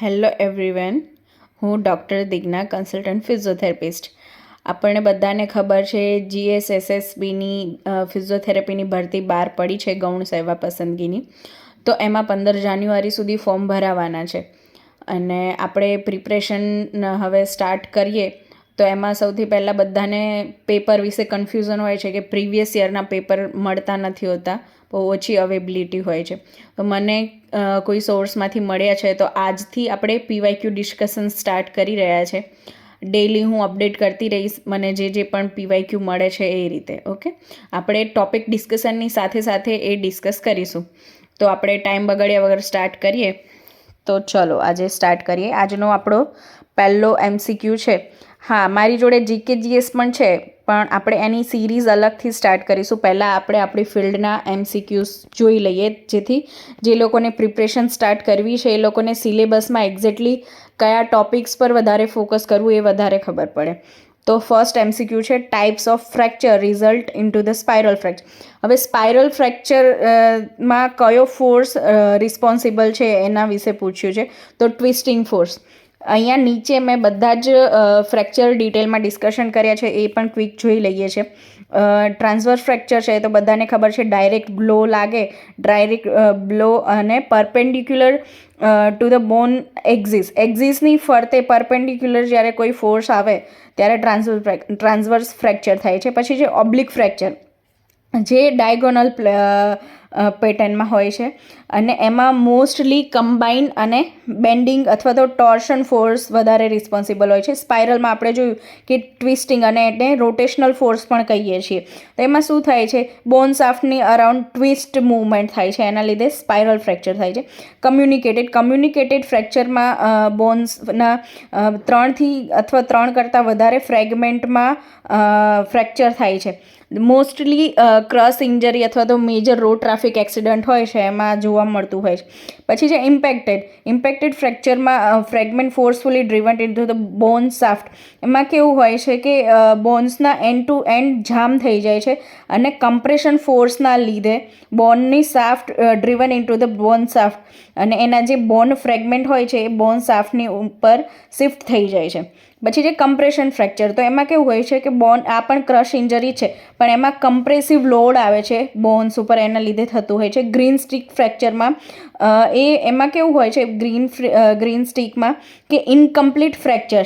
Hello everyone, હું doctor દિગ્ના, consultant physiotherapist. આપણને બધાને ખબર છે GSSSBની ફિઝિયોથેરાપીની ભરતી બહાર પડી છે ગૌણ સેવા પસંદગીની. તો એમાં 15 જાન્યુઆરી સુધી ફોર્મ ભરાવાના છે અને આપણે પ્રિપરેશન હવે સ્ટાર્ટ કરીએ. તો એમાં સૌથી પહેલાં બધાને પેપર વિશે કન્ફ્યુઝન હોય છે કે પ્રીવિયસ યરના પેપર મળતા નથી હોતા, બહુ ઓછી અવેબિલિટી હોય છે. તો મને કોઈ સોર્સમાંથી મળ્યા છે, તો આજથી આપણે PYQ ડિસ્કશન સ્ટાર્ટ કરી રહ્યા છે. ડેઈલી હું અપડેટ કરતી રહીશ મને જે પણ PYQ મળે છે એ રીતે. ઓકે, આપણે ટોપિક ડિસ્કશનની સાથે સાથે એ ડિસ્કસ કરીશું. તો આપણે ટાઈમ બગાડ્યા વગર સ્ટાર્ટ કરીએ. તો ચલો આજે સ્ટાર્ટ કરીએ. આજનો આપણો પહેલો MCQ છે. હા, મારી જોડે GKGS પણ છે, પણ આપણે એની સિરીઝ અલગથી સ્ટાર્ટ કરીશું. પહેલાં આપણે આપણી ફિલ્ડના MCQs જોઈ લઈએ, જેથી જે લોકોને પ્રિપરેશન સ્ટાર્ટ કરવી છે એ લોકોને સિલેબસમાં એક્ઝેક્ટલી કયા ટોપિક્સ પર વધારે ફોકસ કરવું એ વધારે ખબર પડે. તો ફર્સ્ટ MCQ છે types of fracture result into the spiral fracture. હવે સ્પાઇરલ ફ્રેક્ચરમાં કયો ફોર્સ રિસ્પોન્સિબલ છે એના વિશે પૂછ્યું છે. તો ટ્વિસ્ટિંગ ફોર્સ. અહીંયા નીચે મેં બધા જ ફ્રેક્ચર ડિટેલમાં ડિસ્કશન કર્યા છે, એ પણ ક્વિક જોઈ લઈએ છીએ. ટ્રાન્સવર્સ ફ્રેક્ચર છે તો બધાને ખબર છે ડાયરેક્ટ બ્લો લાગે, ડાયરેક્ટ બ્લો અને પરપેન્ડિક્યુલર ટુ ધ બોન એક્ઝિસની ફરતે પરપેન્ડિક્યુલર જ્યારે કોઈ ફોર્સ આવે ત્યારે ટ્રાન્સવર્સ ફ્રેક્ચર થાય છે. પછી છે ઓબ્લિક ફ્રેક્ચર, જે ડાયગોનલ પેટર્નમાં હોય છે અને એમાં મોસ્ટલી કમ્બાઇન અને બેન્ડિંગ અથવા તો ટોર્શન ફોર્સ વધારે રિસ્પોન્સિબલ હોય છે. સ્પાઇરલમાં આપણે જોયું કે ટ્વિસ્ટિંગ અને એને રોટેશનલ ફોર્સ પણ કહીએ છીએ. તો એમાં શું થાય છે, બોન શાફ્ટની અરાઉન્ડ ટ્વિસ્ટ મૂવમેન્ટ થાય છે, એના લીધે સ્પાઇરલ ફ્રેક્ચર થાય છે. કમ્યુનિકેટેડ ફ્રેક્ચરમાં બોન્સના 3 અથવા 3 કરતાં વધારે ફ્રેગમેન્ટમાં ફ્રેક્ચર થાય છે. મોસ્ટલી ક્રસ ઇન્જરી અથવા તો મેજર રોડ ટ્રાફિક એક્સિડન્ટ હોય છે એમાં જોવા મળતું હોય છે. પછી છે ઇમ્પેક્ટેડ ફ્રેક્ચરમાં fragment forcefully driven into the bone shaft. એમાં કેવું હોય છે કે બોન્સના એન્ડ ટુ એન્ડ જામ થઈ જાય છે અને કમ્પ્રેશન ફોર્સના લીધે બોનની shaft driven into the bone shaft અને એના જે બોન ફ્રેગમેન્ટ હોય છે એ બોન શાફ્ટની ઉપર શિફ્ટ થઈ જાય છે. પછી જે કમ્પ્રેશન ફ્રેક્ચર, તો એમાં કેવું હોય છે કે બોન આ પણ ક્રશ ઇન્જરી છે, પણ એમાં કમ્પ્રેસિવ લોડ આવે છે બોન્સ ઉપર, એના લીધે થતું હોય છે. ગ્રીન સ્ટિક ફ્રેક્ચરમાં એમાં કેવું હોય છે ગ્રીન સ્ટિકમાં કે ઇનકમ્પ્લીટ ફ્રેક્ચર